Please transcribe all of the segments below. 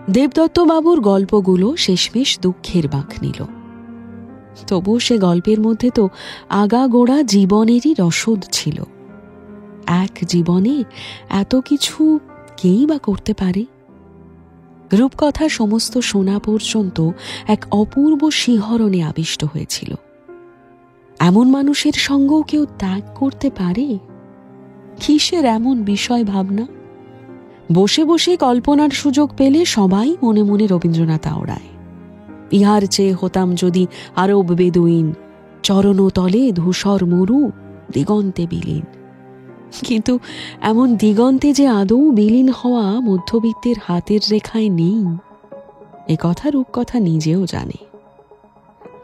দেবদত্ত বাবুর গল্পগুলো শেষমেশ দুঃখের বাঁক নিল। তবু সে গল্পের মধ্যে তো আগাগোড়া জীবনেরই রসদ ছিল। এক জীবনে এত কিছু কেই বা করতে পারে? রূপকথা সমস্ত শোনা পর্যন্ত এক অপূর্ব শিহরণে আবিষ্ট হয়েছিল। এমন মানুষের সঙ্গেও কেউ ত্যাগ করতে পারে? কিসের এমন বিষয় ভাবনা? বসে বসে কল্পনার সুযোগ পেলে সবাই মনে মনে রবীন্দ্রনাথ আওড়ায়, ইহার চেয়ে হতাম যদি আরব বেদুইন, চরণতলে ধূসর মরু, দিগন্তে বিলীন। কিন্তু এমন দিগন্তে যে আদৌ বিলীন হওয়া মধ্যবিত্তের হাতের রেখায় নেই, এ কথা রূপকথা নিজেও জানে।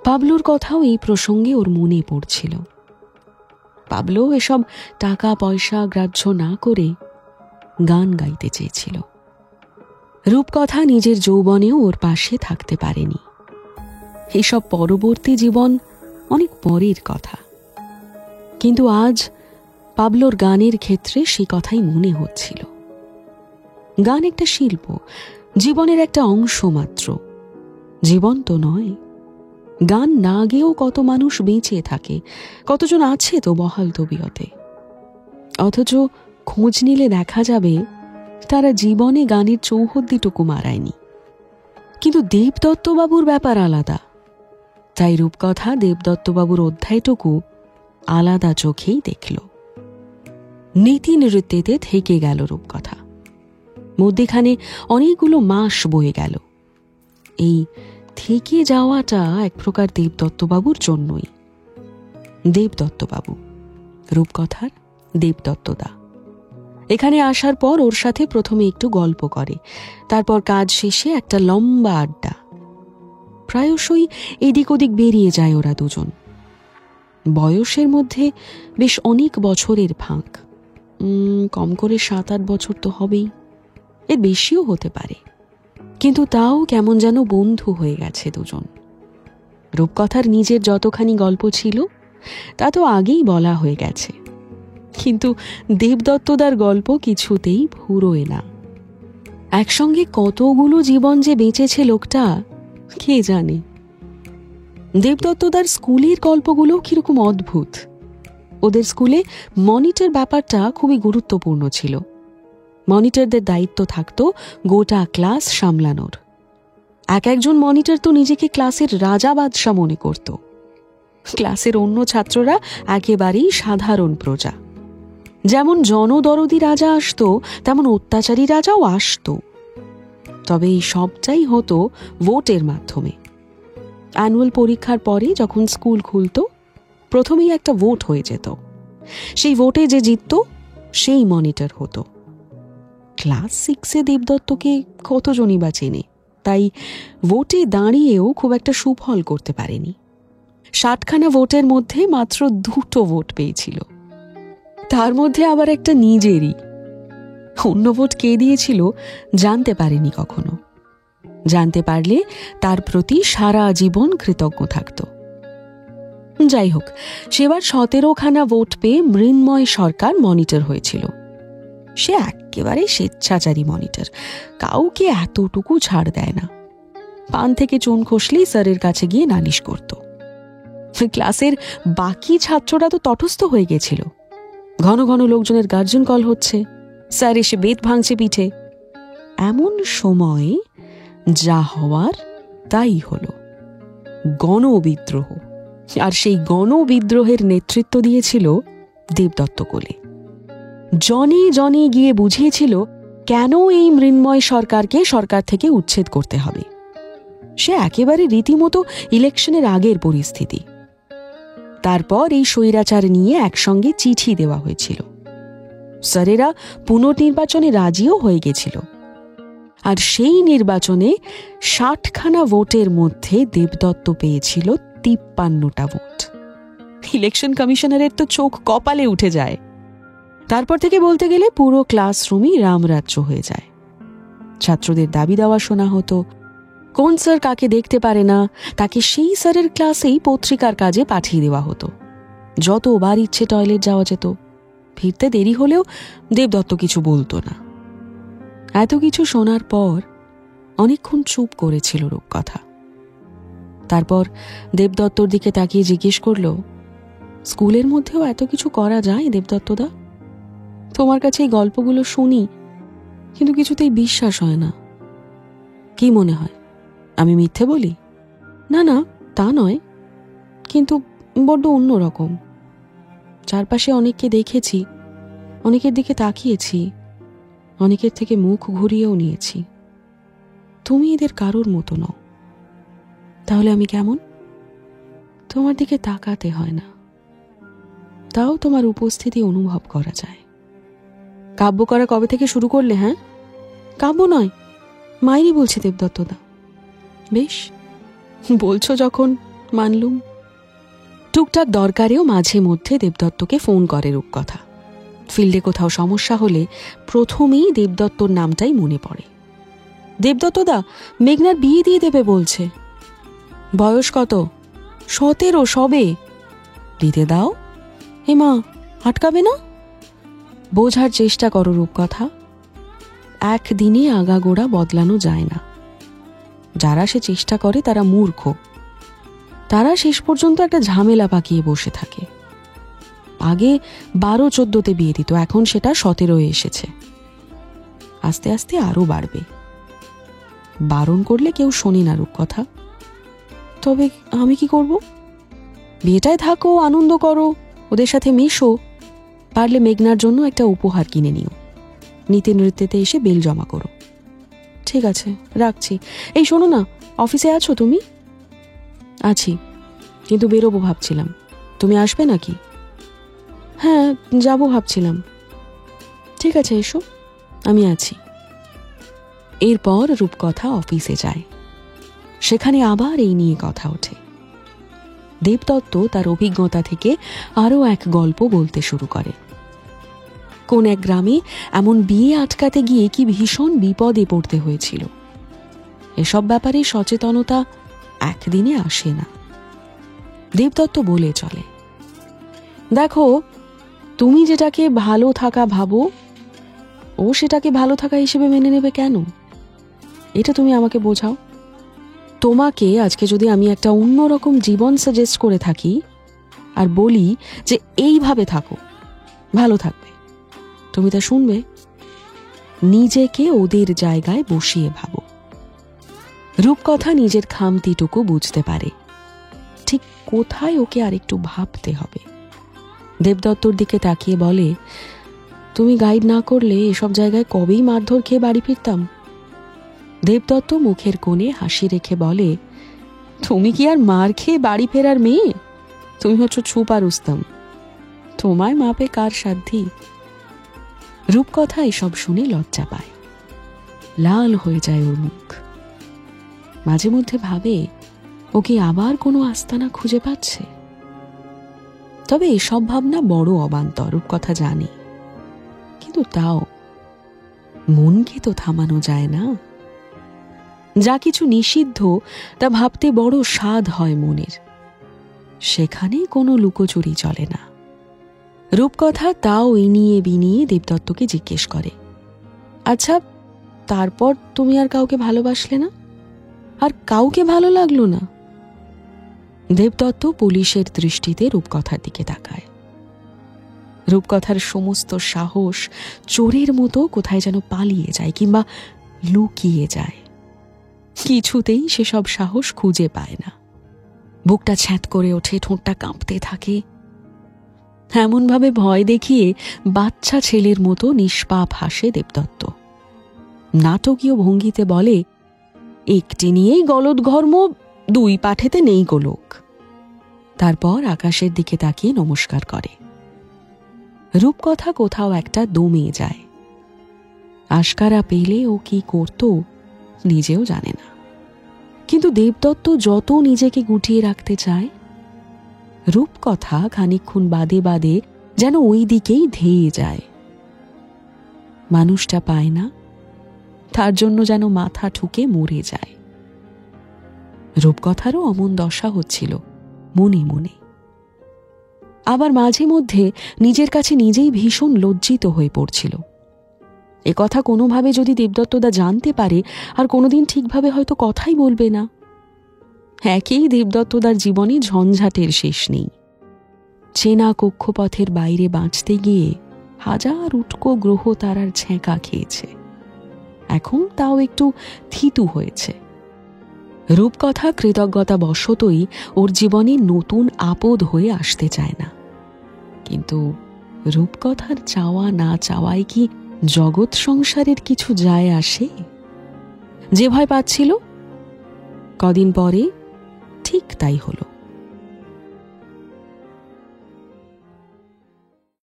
পাবলুর কথাও এই প্রসঙ্গে ওর মনে পড়ছিল। পাবলু এসব টাকা পয়সা গ্রাহ্য না করে গান গাইতে চেয়েছিল। রূপকথা নিজের যৌবনেও ওর পাশে থাকতে পারেনি। এসব পরবর্তী জীবন অনেক পরের কথা। কিন্তু আজ পাবলোর গানের ক্ষেত্রে সে কথাই মনে হচ্ছিল। গান একটা শিল্প, জীবনের একটা অংশ মাত্র, জীবন তো নয়। গান না গেয়েও কত মানুষ বেঁচে থাকে, কতজন আছে তো বহাল তবিয়তে। অথচ খোঁজ নিলে দেখা যাবে তারা জীবনে গানের চৌহদ্দিটুকু মারায়নি। কিন্তু দেবদত্তবাবুর ব্যাপার আলাদা। তাই রূপকথা দেবদত্তবাবুর অধ্যায়টুকু আলাদা চোখেই দেখল। নীতি নৃত্যেতে থেকে গেল রূপকথা। মধ্যেখানে অনেকগুলো মাস বয়ে গেল। এই থেকে যাওয়াটা এক প্রকার দেবদত্তবাবুর জন্যই। দেবদত্তবাবু, রূপকথার দেবদত্তদা, এখানে আসার পর ওর সাথে প্রথমে একটু গল্প করে, তারপর কাজ শেষে একটা লম্বা আড্ডা। প্রায়শই এদিক ওদিক বেরিয়ে যায় ওরা দুজন। বয়সের মধ্যে বেশ অনেক বছরের ফাঁক, কম করে 7-8 বছর তো হবেই, এর বেশিও হতে পারে। কিন্তু তাও কেমন যেন বন্ধু হয়ে গেছে দুজন। রূপকথার নিজের যতখানি গল্প ছিল তা তো আগেই বলা হয়ে গেছে, কিন্তু দেবদত্তদার গল্প কিছুতেই ফুরোয় না। একসঙ্গে কতগুলো জীবন যে বেঁচেছে লোকটা, কে জানে। দেবদত্তদার স্কুলের গল্পগুলো কিরকম অদ্ভুত। ওদের স্কুলে মনিটর ব্যাপারটা খুবই গুরুত্বপূর্ণ ছিল। মনিটরদের দায়িত্ব থাকতো গোটা ক্লাস সামলানোর। এক একজন মনিটর তো নিজেকে ক্লাসের রাজা বাদশা মনে করত। ক্লাসের অন্য ছাত্ররা একেবারেই সাধারণ প্রজা। যেমন জনদরদি রাজা আসতো, তেমন অত্যাচারী রাজাও আসতো। তবে এই সবটাই হতো ভোটের মাধ্যমে। অ্যানুয়াল পরীক্ষার পরে যখন স্কুল খুলতো, প্রথমেই একটা ভোট হয়ে যেত। সেই ভোটে যে জিততো সেই মনিটর হতো। ক্লাস 6-এ দেবদত্তকে কতজনই বা চেনে, তাই ভোটে দাঁড়িয়েও খুব একটা সুফল করতে পারেনি। 60খানা ভোটের মধ্যে মাত্র 2টো ভোট পেয়েছিল, তার মধ্যে আবার একটা নিজেরই। অন্য ভোট কে দিয়েছিল জানতে পারেনি কখনো। জানতে পারলে তার প্রতি সারা জীবন কৃতজ্ঞ থাকত। যাই হোক, সেবার 17খানা ভোট পেয়ে মৃন্ময় সরকার মনিটর হয়েছিল। সে একেবারে স্বেচ্ছাচারী মনিটর, কাউকে এতটুকু ছাড় দেয় না। পান থেকে চুন খসলেই স্যারের কাছে গিয়ে নালিশ করত। ক্লাসের বাকি ছাত্ররা তো তটস্থ হয়ে গেছিল। ঘন ঘন লোকজনের গার্জন কল হচ্ছে, স্যার এসে বেত ভাঙছে পিঠে। এমন সময় যা হওয়ার তাই হলো, গণবিদ্রোহ। আর সেই গণবিদ্রোহের নেতৃত্ব দিয়েছিল দেবদত্ত কোলে। জনে জনে গিয়ে বুঝিয়েছিল কেন এই মৃন্ময় সরকারকে সরকার থেকে উচ্ছেদ করতে হবে। সে একেবারে রীতিমতো ইলেকশনের আগের পরিস্থিতি। তারপর এই স্বৈরাচার নিয়ে একসঙ্গে চিঠি দেওয়া হয়েছিল। স্যারেরা পুনর্নির্বাচনে রাজিও হয়ে গেছিল। আর সেই নির্বাচনে 60খানা ভোটের মধ্যে দেবদত্ত পেয়েছিল 53টা ভোট। ইলেকশন কমিশনারের তো চোখ কপালে উঠে যায়। তারপর থেকে বলতে গেলে পুরো ক্লাসরুমই রামরাজ্য হয়ে যায়। ছাত্রদের দাবি দেওয়া শোনা হতো। কোন স্যার কাকে দেখতে পারে না, তাকে সেই স্যারের ক্লাসেই পত্রিকার কাজে পাঠিয়ে দেওয়া হতো। যতবার ইচ্ছে টয়লেট যাওয়া যেত। ফিরতে দেরি হলেও দেবদত্ত কিছু বলতো না। এত কিছু শোনার পর অনেকক্ষণ চুপ করেছিল রূপকথা। তারপর দেবদত্তর দিকে তাকিয়ে জিজ্ঞেস করল, স্কুলের মধ্যেও এত কিছু করা যায় দেবদত্তদা? তোমার কাছে এই গল্পগুলো শুনি, কিন্তু কিছুতেই বিশ্বাস হয় না। কি মনে হয় আমি মিথ্যে বলি? না না, তা নয়, কিন্তু বড্ড অন্যরকম। চারপাশে অনেককে দেখেছি, অনেকের দিকে তাকিয়েছি, অনেকের থেকে মুখ ঘুরিয়েও নিয়েছি। তুমি এদের কারোর মতো নও। তাহলে আমি কেমন? তোমার দিকে তাকাতে হয় না, তাও তোমার উপস্থিতি অনুভব করা যায়। কাব্য করা কবে থেকে শুরু করলে? হ্যাঁ, কাব্য নয়, মাইরি বলছে দেবদত্তদা। বেশ, বলছো যখন মানলুম। টুকটাক দরকারেও মাঝে মধ্যে দেবদত্তকে ফোন করে রূপকথা। ফিল্ডে কোথাও সমস্যা হলে প্রথমেই দেবদত্তর নামটাই মনে পড়ে। দেবদত্তদা, মেঘনার বিয়ে দিয়ে দেবে বলছে। বয়স কত? 17 সবে। দিতে দাও। মা, আটকাবে না? বোঝার চেষ্টা করো রূপকথা, একদিনে আগাগোড়া বদলানো যায় না। যারা সে চেষ্টা করে তারা মূর্খ। তারা শেষ পর্যন্ত একটা ঝামেলা পাকিয়ে বসে থাকে। আগে 12-14 বিয়ে দিত, এখন সেটা 17 এসেছে। আস্তে আস্তে আরো বাড়বে। বারণ করলে কেউ শোনে না রূপকথা। তবে আমি কি করব? বিয়েটায় থাকো, আনন্দ করো, ওদের সাথে মেশো। পারলে মেঘনার জন্য একটা উপহার কিনে নিও। নীতি নৃত্যতে এসে বেল জমা করো। ঠিক আছে, রাখছি। এই শোনো না, অফিসে আছো তুমি? আছি, কিন্তু বেরোবো ভাবছিলাম। তুমি আসবে নাকি? হ্যাঁ, যাবো ভাবছিলাম। ঠিক আছে, এসো, আমি আছি। এরপর রূপকথা অফিসে যায়। সেখানে আবার এই নিয়ে কথা ওঠে। দেবদত্ত তার অভিজ্ঞতা থেকে আরও এক গল্প বলতে শুরু করে। কোন এক গ্রামে এমন বিয়ে আটকাতে গিয়ে কি ভীষণ বিপদে পড়তে হয়েছিল। এসব ব্যাপারে সচেতনতা একদিনে আসে না। দেবদত্ত বলে চলে, দেখো, তুমি যেটাকে ভালো থাকা ভাবো, ও সেটাকে ভালো থাকা হিসেবে মেনে নেবে কেন? এটা তুমি আমাকে বোঝাও। তোমাকে আজকে যদি আমি একটা অন্যরকম জীবন সাজেস্ট করে থাকি আর বলি যে এইভাবে থাকো, ভালো থাকবে, তুমি তা শুনবে? নিজেকে ওদের জায়গায় বসিয়ে ভাবো। রূপকথা নিজের খামতিটুকু বুঝতে পারে, ঠিক কোথায় ওকে আরেকটু ভাবতে হবে। দেবদত্তর দিকে তাকিয়ে বলে, তুমি গাইড না করলে এসব জায়গায় কবেই মারধর খেয়ে বাড়ি ফিরতাম। দেবদত্ত মুখের কোণে হাসি রেখে বলে, তুমি কি আর মার খেয়ে বাড়ি ফেরার মেয়ে? তুমি হচ্ছ ছুপা রুস্তম। তোমায় মাপে কার সাধ্যি? রূপকথা এসব শুনে লজ্জা পায়, লাল হয়ে যায় ওর মুখ। মাঝে মধ্যে ভাবে, ও কি আবার কোনো আস্তানা খুঁজে পাচ্ছে? তবে এসব ভাবনা বড় অবান্তর, রূপকথা জানে। কিন্তু তাও মনকে তো থামানো যায় না। যা কিছু নিষিদ্ধ তা ভাবতে বড় স্বাদ হয় মনের। সেখানে কোনো লুকোচুরি চলে না। রূপকথা তাও ইনিয়ে বিনিয়ে দেবদত্তকে জিজ্ঞেস করে, আচ্ছা, তারপর তুমি আর কাউকে ভালোবাসলে না? আর কাউকে ভালো লাগলো না? দেবদত্ত পুলিশের দৃষ্টিতে রূপকথার দিকে তাকায়। রূপকথার সমস্ত সাহস চোরের মতো কোথায় যেন পালিয়ে যায় কিংবা লুকিয়ে যায়। কিছুতেই সেসব সাহস খুঁজে পায় না। বুকটা ছ্যাঁত করে ওঠে, ঠোঁটটা কাঁপতে থাকে। এমনভাবে ভয় দেখিয়ে বাচ্চা ছেলের মতো নিষ্পাপ হাসে দেবদত্ত। নাটকীয় ভঙ্গিতে বলে, একটি নিয়েই গলদ ঘর্ম, 2 পাঠেতে নেই গোলক। তারপর আকাশের দিকে তাকিয়ে নমস্কার করে। রূপকথা কোথাও একটা দমে যায়। আশকারা পেলে ও কি করত নিজেও জানে না। কিন্তু দেবদত্ত যত নিজেকে গুটিয়ে রাখতে চায়, রূপকথা খানিকক্ষণ বাদে বাদে যেন ওই দিকেই ধেয়ে যায়। মানুষটা পায় না, তার জন্য যেন মাথা ঠুকে মরে যায়। রূপকথারও অমন দশা হচ্ছিল মনে মনে। আবার মাঝে মধ্যে নিজের কাছে নিজেই ভীষণ লজ্জিত হয়ে পড়ছিল। এ কথা কোনোভাবে যদি দেবদত্তদা জানতে পারে, আর কোনোদিন ঠিকভাবে হয়তো কথাই বলবে না। একেই দেবদত্তদার জীবনে ঝঞ্ঝাটের শেষ নেই। চেনা কক্ষপথের বাইরে বাঁচতে গিয়ে হাজার উটকো গ্রহ তারার ছেঁকা খেয়েছে, এখন তাও একটু থিতু হয়েছে। রূপকথা কৃতজ্ঞতা বশতই ওর জীবনে নতুন আপদ হয়ে আসতে চায় না। কিন্তু রূপকথার চাওয়া না চাওয়ায় কি জগৎ সংসারের কিছু যায় আসে? যে ভয় পাচ্ছিল, কদিন পরে ঠিক তাই হলো।